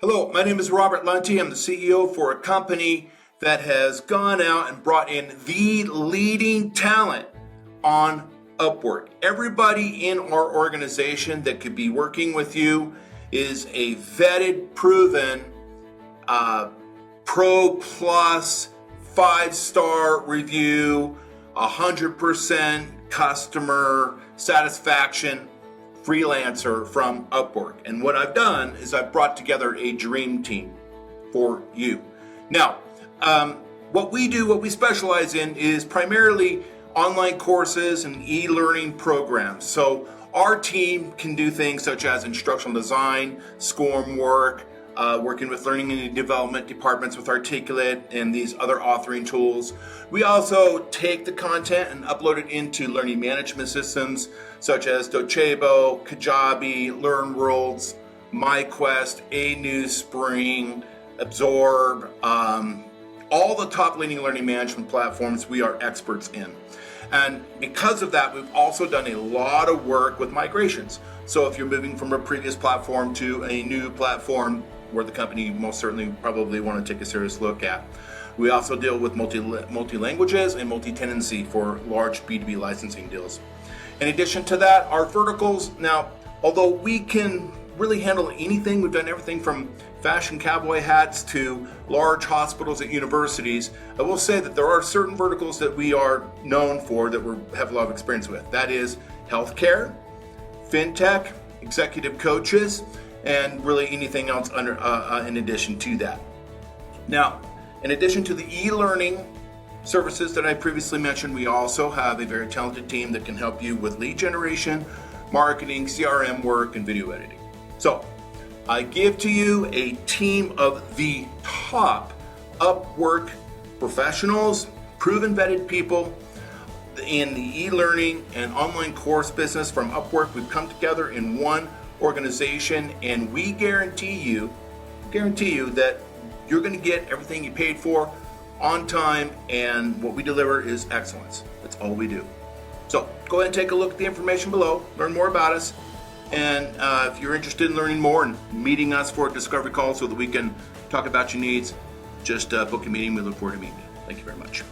Hello, my name is Robert Lunte. I'm the CEO for a company that has gone out and brought in the leading talent on UpWork. Everybody in our organization that could be working with you is a vetted, proven, Pro Plus, 5-star review, 100% customer satisfaction freelancer from UpWork. And what I've done is I've brought together a dream team for you. Now, what we specialize in is primarily online courses and e-learning programs. So our team can do things such as instructional design, SCORM work, working with learning and development departments with Articulate and these other authoring tools. We also take the content and upload it into learning management systems such as Docebo, Kajabi, LearnWorlds, MyQuest, ANewSpring, Absorb, all the top leading learning management platforms we are experts in. And because of that, we've also done a lot of work with migrations. So if you're moving from a previous platform to a new platform where the company most certainly probably want to take a serious look at. We also deal with multi-languages and multi-tenancy for large B2B licensing deals. In addition to that, our verticals, now, although we can really handle anything, we've done everything from fashion cowboy hats to large hospitals at universities. I will say that there are certain verticals that we are known for that we have a lot of experience with. That is healthcare, FinTech, executive coaches, and really anything else under in addition to that. Now, in addition to the e-learning services that I previously mentioned, we also have a very talented team that can help you with lead generation, marketing, CRM work, and video editing. So, I give to you a team of the top UpWork professionals, proven vetted people in the e-learning and online course business from UpWork. We've come together in one organization, and we guarantee you that you're going to get everything you paid for on time, and what we deliver is excellence. That's all we do. So go ahead and take a look at the information below, learn more about us, and if you're interested in learning more and meeting us for a discovery call so that we can talk about your needs, just book a meeting. We look forward to meeting you. Thank you very much.